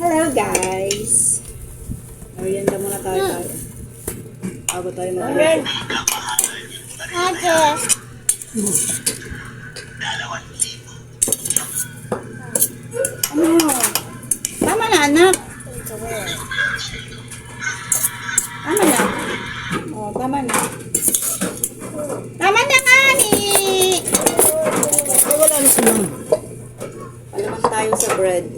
Hello guys! Merienda muna tayo. Bago tayo mag-ready. Ate. Ano? Tama na anak. Tama na. Oh, tama na. Tama na nga ni. Ay, wala na sila. Palaman tayo sa bread.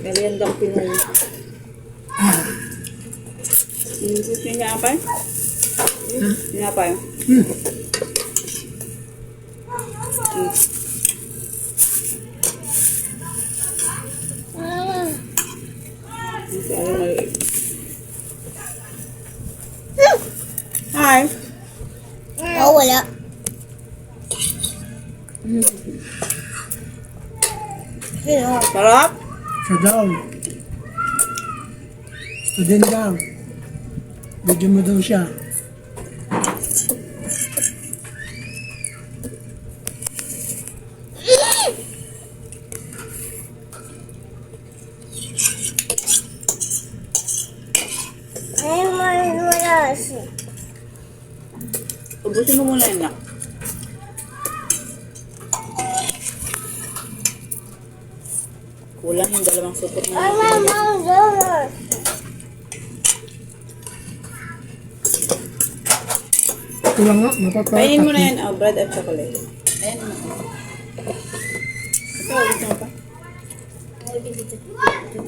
Meriendang Pinoy. Gusto niyo tinapay? Tinapay. Hi. Oh, wala. Sarap? Siya daw. Student daw. Video mo daw siya. Ay, wala siya. Ubusin mo muna yun na. Kulang yung dalawang supot na. Ay, mama, Kulang nga, mapapakatat. Kainin mo na yan, bread at chocolate. Ayan mo. Ito, gusto mo pa?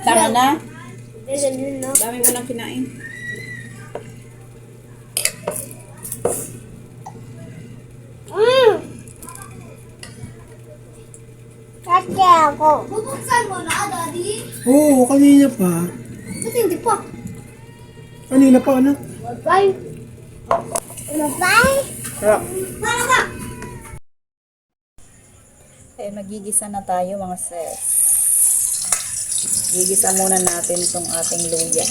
Tama na? Dami mo nang kinain. Kate ako. Bubuksan mo na, Daddy? Oo, kanina pa. Ba't hindi pa? Kanina pa, anak. Bye. Bye. Sarap. Paano ka? Eh, magigisa na tayo mga sis. Gigisa muna natin itong ating luya.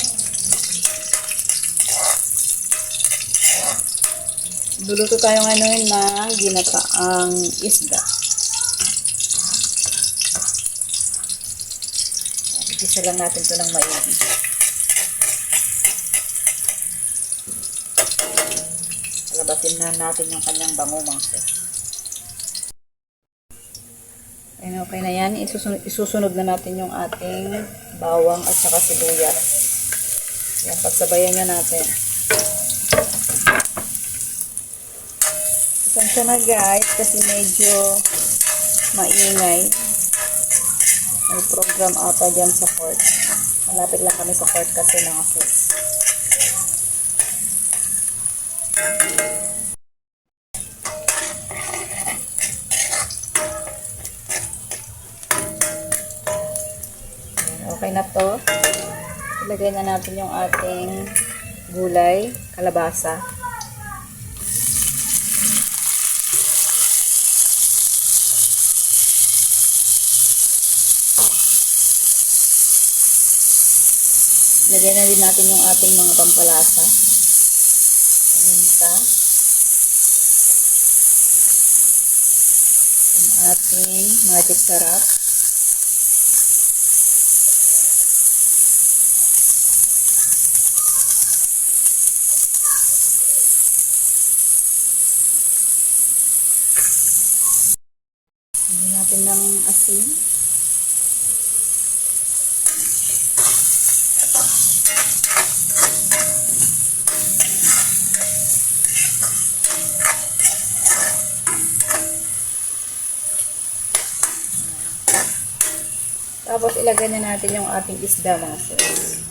Luluto tayo ngayon ng ginataang isda. Gigisa lang natin ito ng maigi. Palabasin na natin yung kanyang bango mga sis. Ayan, okay na yan. Isusunod na natin yung ating bawang at saka sibuyas. Yan, pagsabayan nyo natin. Pasensya na guys, kasi medyo maingay. May program ata dyan sa court. Malapit lang kami sa court kasi mga sis. Okay na to. Ilagay na natin yung ating gulay, kalabasa. Ilagay na din natin yung ating mga pampalasa. Paminta. Yung ating magic sarap. Lagyan natin ng asin. Tapos ilagay na natin yung ating isda mga sis.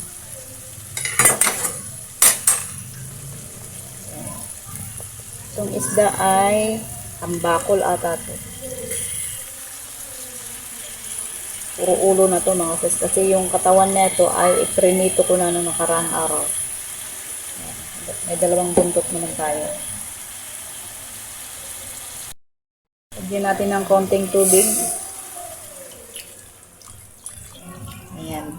Itong isda ay tambakol ata to. Puro ulo na to mga sis. Kasi yung katawan nito ay iprinito ko na nung nakaraang araw. May dalawang buntot naman tayo. Lagyan natin ng konting tubig. Ayan.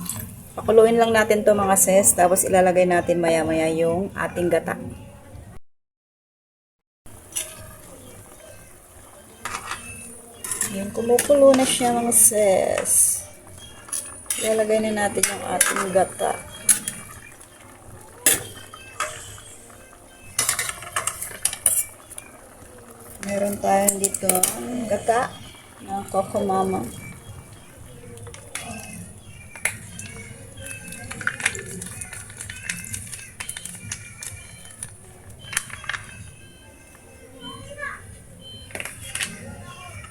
Pakuluin lang natin to mga sis. Tapos ilalagay natin maya maya yung ating gata. Ayan, kumukulo na siya mga sis. Ilalagay na natin yung ating gata. Meron tayong dito gata na Coco Mama.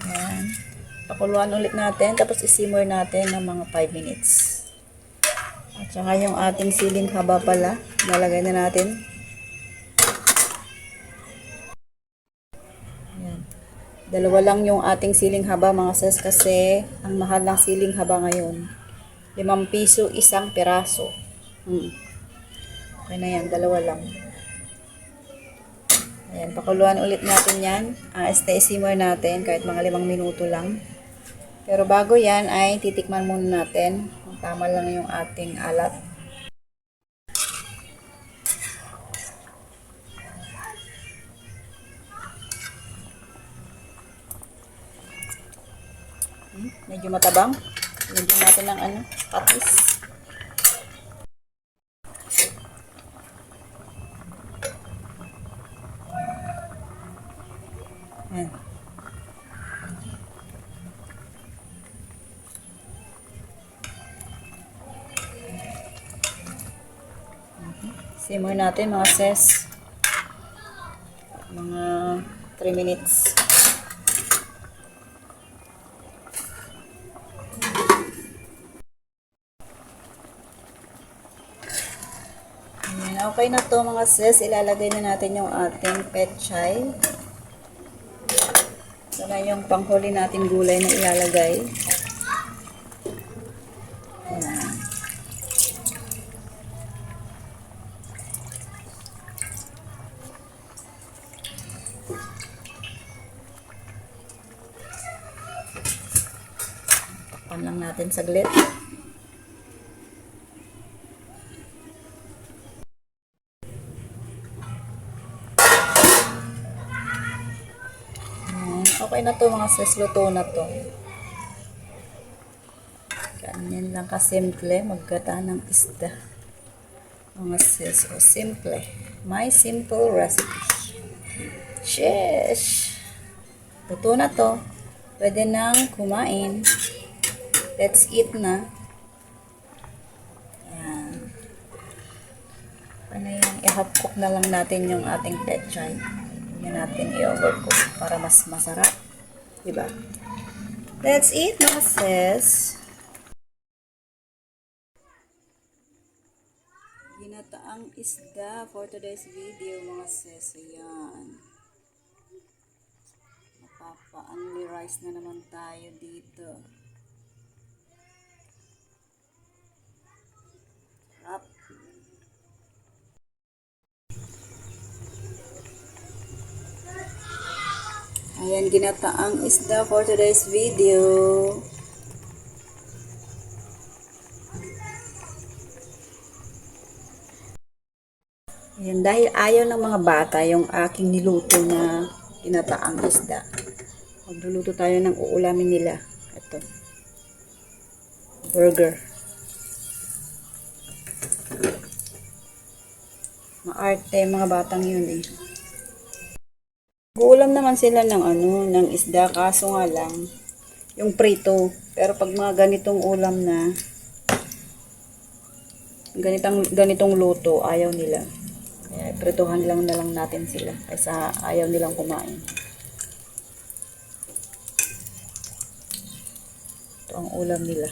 Ayan. Pakuluan ulit natin, tapos isimmer natin ng mga 5 minutes. At saka yung ating siling haba pala, lalagay na natin. Ayan. Dalawa lang yung ating siling haba mga sis, kasi ang mahal ng siling haba ngayon. 5 piso isang peraso. Okay na yan, dalawa lang. Ayan, pakuluan ulit natin yan. Simmer natin kahit mga 5 minuto lang. Pero bago yan ay titikman muna natin kung tama lang yung ating alat. Medyo matabang. Lagyan natin ng patis. Ayan. Simmer natin mga sis. Mga 3 minutes. Ayan, okay na to mga sis. Ilalagay na natin yung ating pechay. Ito na yung panghuli natin gulay na ilalagay. Ayan. Takpan lang natin saglit. Okay na to mga sis, luto na to. Ganyan lang kasimple maggata ng isda. Mga sis, o simple. My simple recipe. Sheesh! Luto na to. Pwede nang kumain. Let's eat na. Ayan. Ano yung i-half cook na lang natin yung ating pechay. Hindi natin i-overcook para mas masarap. Diba? Let's eat mga sis. Ginataang isda for today's video mga sis. Ayan. Mapapa-only rice na naman tayo dito. Sarap. Ayan, ginataang isda for today's video. Ayan, dahil ayaw ng mga bata yung aking niluto na ginataang isda. Magluluto tayo ng uulamin nila. Ito. Burger. Maarte mga batang yun eh. Guulam naman sila ng ng isda, kaso nga lang yung prito. Pero pag mga ganitong ulam na ganitong luto, ayaw nila. Kaya prituhan lang na lang natin sila kaysa ayaw nilang kumain. Ito ang ulam nila.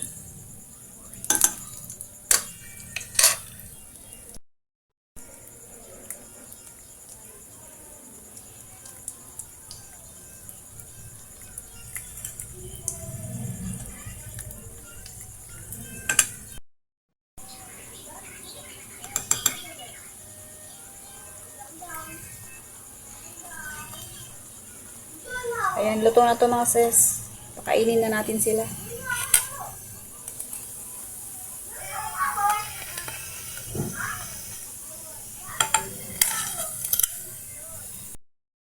Ayan, luto na to mga sis. Pakainin na natin sila.